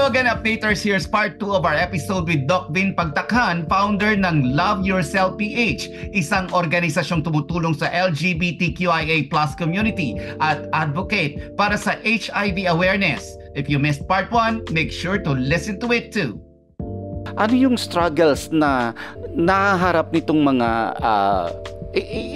again, Updaters. Here's part 2 of our episode with Doc Vin Pagtakhan, founder ng Love Yourself PH, isang organisasyong tumutulong sa LGBTQIA+ community at advocate para sa HIV awareness. If you missed part 1, make sure to listen to it too. Ano yung struggles na nahaharap nitong mga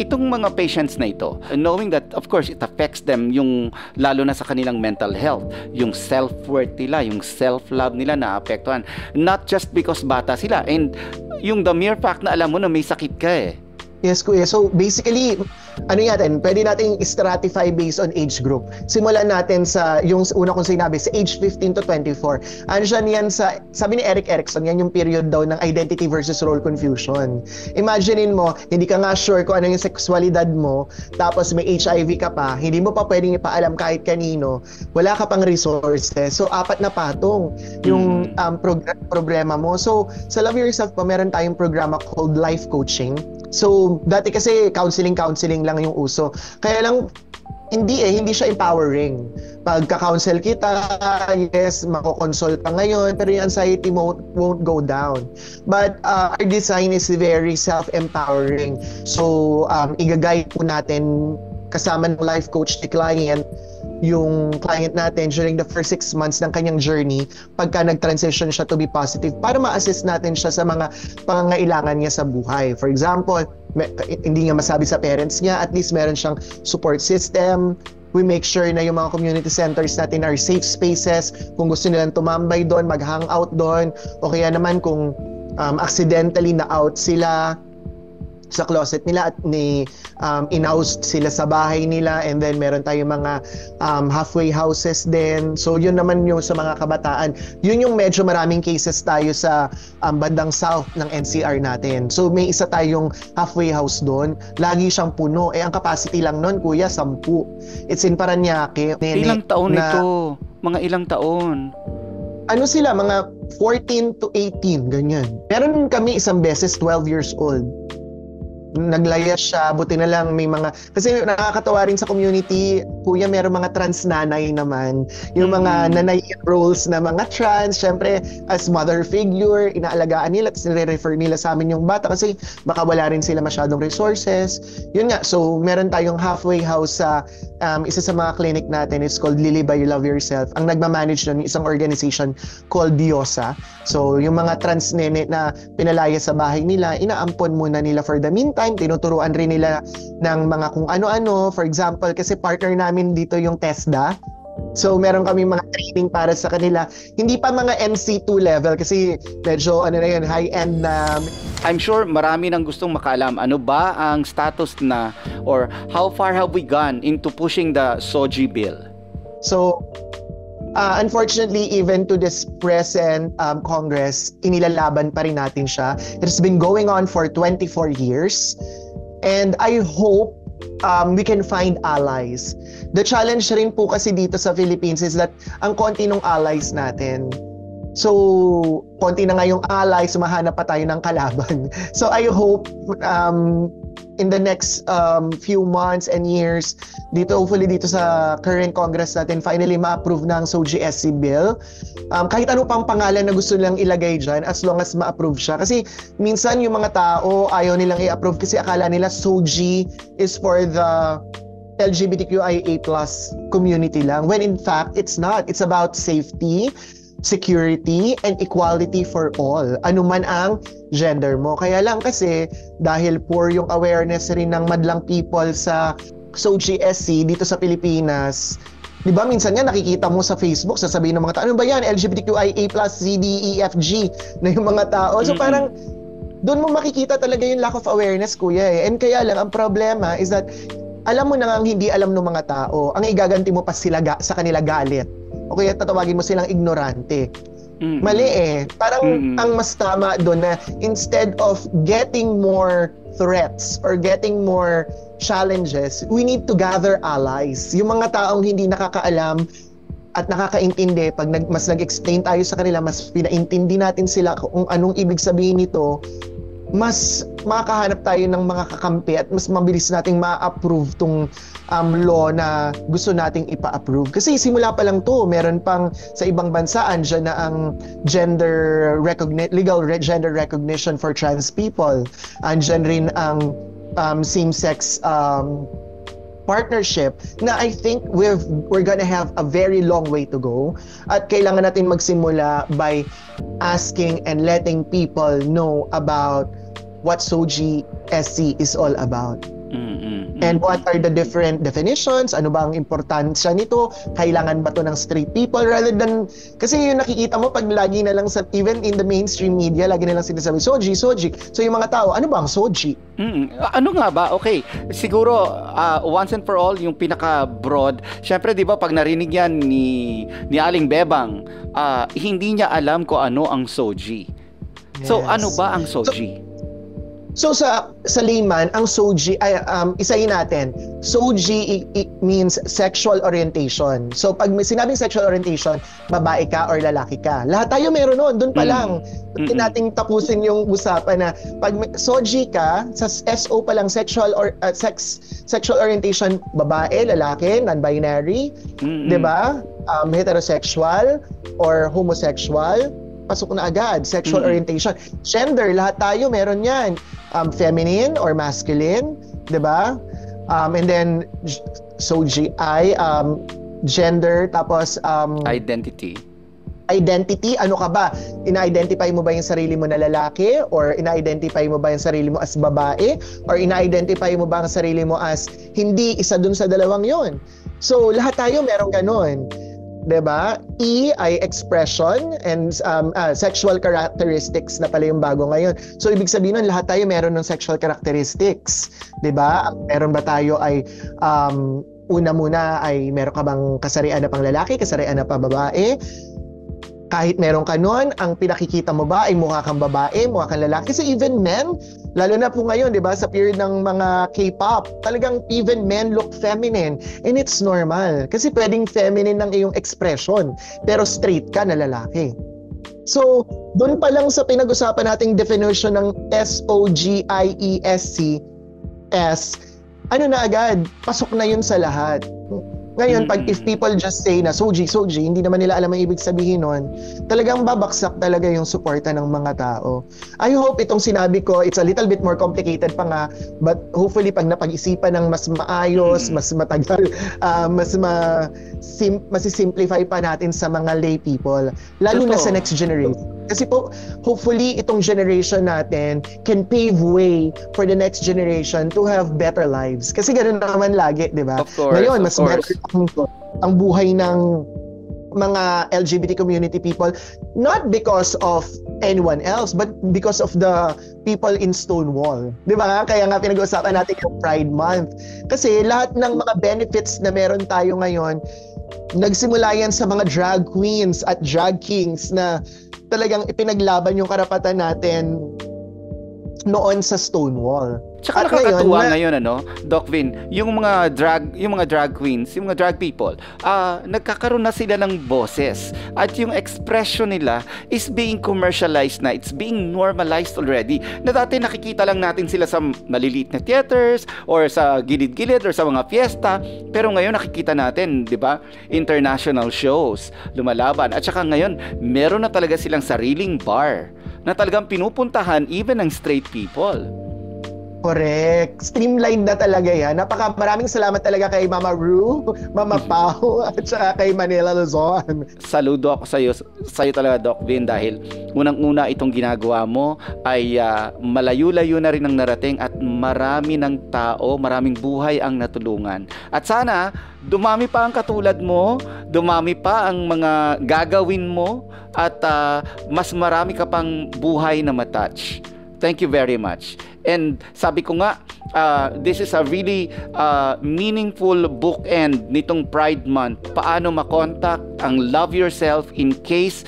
itong mga patients na ito, knowing that of course it affects them, yung lalo na sa kanilang mental health, yung self-worth nila, yung self-love nila naapektuhan, not just because bata sila, and yung the mere fact na alam mo na may sakit ka eh. Yes, kuya. So basically, pwede nating stratify based on age group. Simulan natin sa yung una kong sinabi, sa age 15 to 24. Ano siya niyan sa, sabi ni Erik Erikson, yan yung period daw ng identity versus role confusion. Imaginein mo, hindi ka nga sure kung ano yung sexualidad mo, tapos may HIV ka pa, hindi mo pa pwedeng ipaalam kahit kanino, wala ka pang resources. So, 4 na patong yung problema mo. So, sa Love Yourself pa, meron tayong programa called Life Coaching. So, dati kasi counseling lang yung uso. Kaya lang, hindi siya empowering. Pagka-counsel kita, yes, mako-consult ka ngayon, pero yung anxiety won't go down. But our design is very self-empowering. So, i-guide po natin kasama ng life coach ni client, yung client natin during the first 6 months ng kanyang journey, pagka nag-transition siya to be positive, para ma-assist natin siya sa mga pangangailangan niya sa buhay. For example, hindi nga masabi sa parents niya, at least meron siyang support system. We make sure na yung mga community centers natin are safe spaces. Kung gusto nilang tumambay doon, mag-hangout doon, o kaya naman kung accidentally na-out sila sa closet nila at in-housed sila sa bahay nila, and then meron tayong mga halfway houses din. So yun naman yung sa mga kabataan. Yun yung medyo maraming cases tayo sa bandang south ng NCR natin. So may isa tayong halfway house doon. Lagi siyang puno. Ang capacity lang nun, kuya, 10. It's in Parañaque. Ilang taon ito? Mga ilang taon? Ano sila? Mga 14 to 18, ganyan. Meron kami isang beses, 12 years old. Naglaya siya, buti na lang may mga, kasi nakakatawa rin sa community, kuya, meron mga trans nanay naman, yung mga nanay roles na mga trans, syempre as mother figure, inaalagaan nila, tapos nire-refer nila sa amin yung bata kasi baka wala rin sila masyadong resources. Yun nga, so meron tayong halfway house sa isa sa mga clinic natin, it's called Lily by Love Yourself. Ang nagmamanage nun, isang organization called Diosa. So yung mga trans nene na pinalaya sa bahay nila, inaampon muna nila for the meantime, tinuturuan rin nila ng mga kung ano-ano. For example, kasi partner namin dito yung TESDA. So meron kami mga training para sa kanila. Hindi pa mga MC2 level kasi medyo high-end na. I'm sure marami nang gustong makaalam, ano ba ang status na, or how far have we gone into pushing the SOGI bill? So, unfortunately, even to this present Congress, inilalaban pa rin natin siya. It has been going on for 24 years. And I hope we can find allies. The challenge rin po kasi dito sa Philippines is that ang konti ng allies natin. So, konti na nga yung allies, mahanap pa tayo ng kalaban. So, I hope in the next few months and years, hopefully dito sa current Congress natin, finally ma-approve na ang SOGI-SC bill. Kahit ano pang pangalan na gusto nilang ilagay dyan, as long as ma-approve siya. Kasi minsan yung mga tao ayaw nilang i-approve kasi akala nila SOGI is for the LGBTQIA+ community lang. When in fact, it's not. It's about safety, security, and equality for all. Ano man ang gender mo. Kaya lang kasi, dahil poor yung awareness rin ng madlang people sa SOGI-SC dito sa Pilipinas, di ba minsan nga nakikita mo sa Facebook, sasabihin ng mga tao, ano ba yan? LGBTQIA+, Z, D, E, F, G na yung mga tao. So parang, doon mo makikita talaga yung lack of awareness, kuya eh. And kaya lang, ang problema is that, alam mo na nga hindi alam ng mga tao, ang igaganti mo pa sila sa kanila galit. O kaya tatawagin mo silang ignorante. Mali eh. Parang ang mas tama doon na instead of getting more threats or getting more challenges, we need to gather allies. Yung mga taong hindi nakakaalam at nakakaintindi, pag mas nag-explain tayo sa kanila, mas pinaintindi natin sila kung anong ibig sabihin nito, mas makakahanap tayo ng mga kakampi at mas mabilis nating ma-approve tong law na gusto nating ipa-approve. Kasi simula pa lang to, meron pang sa ibang bansa, andyan na ang legal gender recognition for trans people. Andyan rin ang same-sex partnership na I think we're gonna have a very long way to go, at kailangan natin magsimula by asking and letting people know about what SOGI SC is all about. And what are the different definitions? Ano ba ang importansya nito? Kailangan ba to ng straight people rather than, kasi yung nakikita mo pag lagi na lang even in the mainstream media, lagi na lang sinasabi SOGI. So yung mga tao, ano ba ang SOGI? Ano nga ba? Okay, siguro once and for all, yung pinaka-broad, syempre di ba pag narinig yan ni Aling Bebang, hindi niya alam kung ano ang SOGI. So ano ba ang SOGI? So sa layman, ang SOGI ay isahin natin. SOGI it means sexual orientation. So pag may sinabing sexual orientation, babae ka or lalaki ka. Lahat tayo meron noon, doon pa lang. Hindi nating tapusin yung usapan na pag SOGI ka, sa SO pa lang sexual orientation, babae, lalaki, non-binary, 'di ba? Heterosexual or homosexual, pasok na agad. Sexual orientation, gender, lahat tayo meron yan. Feminine or masculine, 'di ba? And then SOGI, gender, tapos Identity, ano ka ba? Ina-identify mo ba yung sarili mo na lalaki, or ina-identify mo ba yung sarili mo as babae, or ina-identify mo ba ang sarili mo as hindi isa dun sa dalawang yon? So lahat tayo merong ganun. 'Di ba? E ay expression and sexual characteristics na pala yung bago ngayon. So ibig sabihin nun, lahat tayo meron ng sexual characteristics, 'di ba? Meron ba tayo ay una muna ay meron ka bang kasarian na pang lalaki, kasarian na pa babae? Kahit meron ka nun, ang pinakikita mo ba ay mukha kang babae, mukha kang lalaki? Kasi even men, lalo na po ngayon, di ba, sa period ng mga K-pop, talagang even men look feminine. And it's normal. Kasi pwedeng feminine ng iyong expression, pero straight ka na lalaki. So, doon pa lang sa pinag-usapan nating definition ng SOGIESC, ano na agad, pasok na yun sa lahat. Ngayon, if people just say na SOGI, hindi naman nila alam ang ibig sabihin nun, talagang babaksak talaga yung suporta ng mga tao. I hope itong sinabi ko, it's a little bit more complicated pa nga, but hopefully pag napag-isipan ng mas maayos, mas matagal, masisimplify pa natin sa mga lay people, lalo na sa next generation. Kasi po, hopefully, itong generation natin can pave way for the next generation to have better lives. Kasi ganoon naman lagi, di ba? Of course, ngayon, mas better ang buhay ng mga LGBT community people, not because of anyone else, but because of the people in Stonewall. Di ba? Kaya nga pinag-uusapan natin yung Pride Month. Kasi lahat ng mga benefits na meron tayo ngayon, nagsimula yan sa mga drag queens at drag kings na talagang ipinaglaban yung karapatan natin noon sa Stonewall. Tsaka nakakatuwa ngayon, Doc Vin, yung mga drag queens, yung mga drag people, nagkakaroon na sila ng boses, at yung expression nila is being commercialized na, it's being normalized already. Na dati nakikita lang natin sila sa maliliit na theaters or sa gilid-gilid or sa mga fiesta, pero ngayon nakikita natin, 'di ba? International shows lumalaban, at saka ngayon meron na talaga silang sariling bar na talagang pinupuntahan even ng straight people. Correct. Streamlined na talaga yan. Maraming salamat talaga kay Mama Ru, Mama Pau, at saka kay Manila Luzon. Saludo ako sa'yo talaga, Doc Vin, dahil unang-una itong ginagawa mo ay malayo-layo na rin ang narating, at marami ng tao, maraming buhay ang natulungan. At sana, dumami pa ang katulad mo, dumami pa ang mga gagawin mo, at mas marami ka pang buhay na matouch. Thank you very much. And sabi ko nga, this is a really meaningful bookend nitong Pride Month. Paano makontak ang Love Yourself in case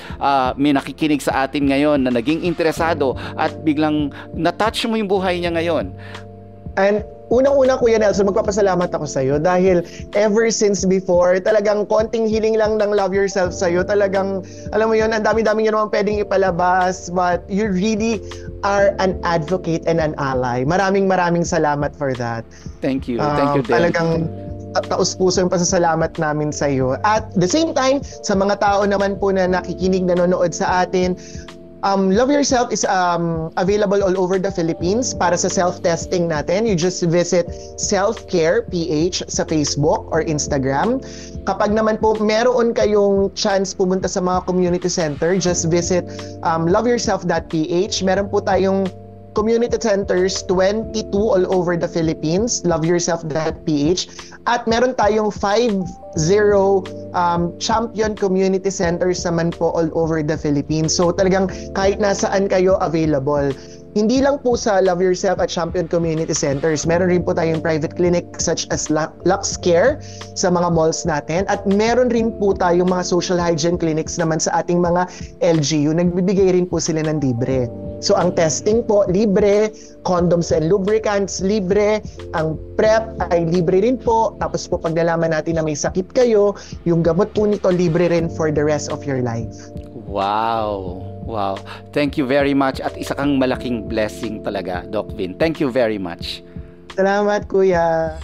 may nakikinig sa atin ngayon na naging interesado at biglang natouch mo yung buhay niya ngayon. And Unang-una, Kuya Nelson, magpapasalamat ako sa'yo dahil ever since before, talagang konting hiling lang ng love yourself sa'yo. Talagang, alam mo yun, ang dami-dami nyo naman pwedeng ipalabas, but you really are an advocate and an ally. Maraming salamat for that. Thank you. Thank you, Dan. Talagang taus-puso yung pasasalamat namin sa iyo. At the same time, sa mga tao naman po na nakikinig, nanonood sa atin, Love Yourself is available all over the Philippines para sa self-testing natin. You just visit Self-Care PH sa Facebook or Instagram. Kapag naman po meron kayong chance pumunta sa mga community center, just visit loveyourself.ph. Meron po tayong community centers, 22 all over the Philippines, loveyourself.ph. At meron tayong 50 champion community centers naman po all over the Philippines. So talagang kahit nasaan kayo, available. Hindi lang po sa Love Yourself at Champion Community Centers, meron rin po tayong private clinic such as Lux Care sa mga malls natin, at meron rin po tayong mga social hygiene clinics naman sa ating mga LGU. Nagbibigay rin po sila ng libre. So ang testing po, libre, condoms and lubricants, libre, ang PrEP ay libre rin po, tapos po pag nalaman natin na may sakit kayo, yung gamot po nito libre rin for the rest of your life. Wow. Wow. Thank you very much, at isa kang malaking blessing talaga, Doc Vin. Thank you very much. Salamat, Kuya.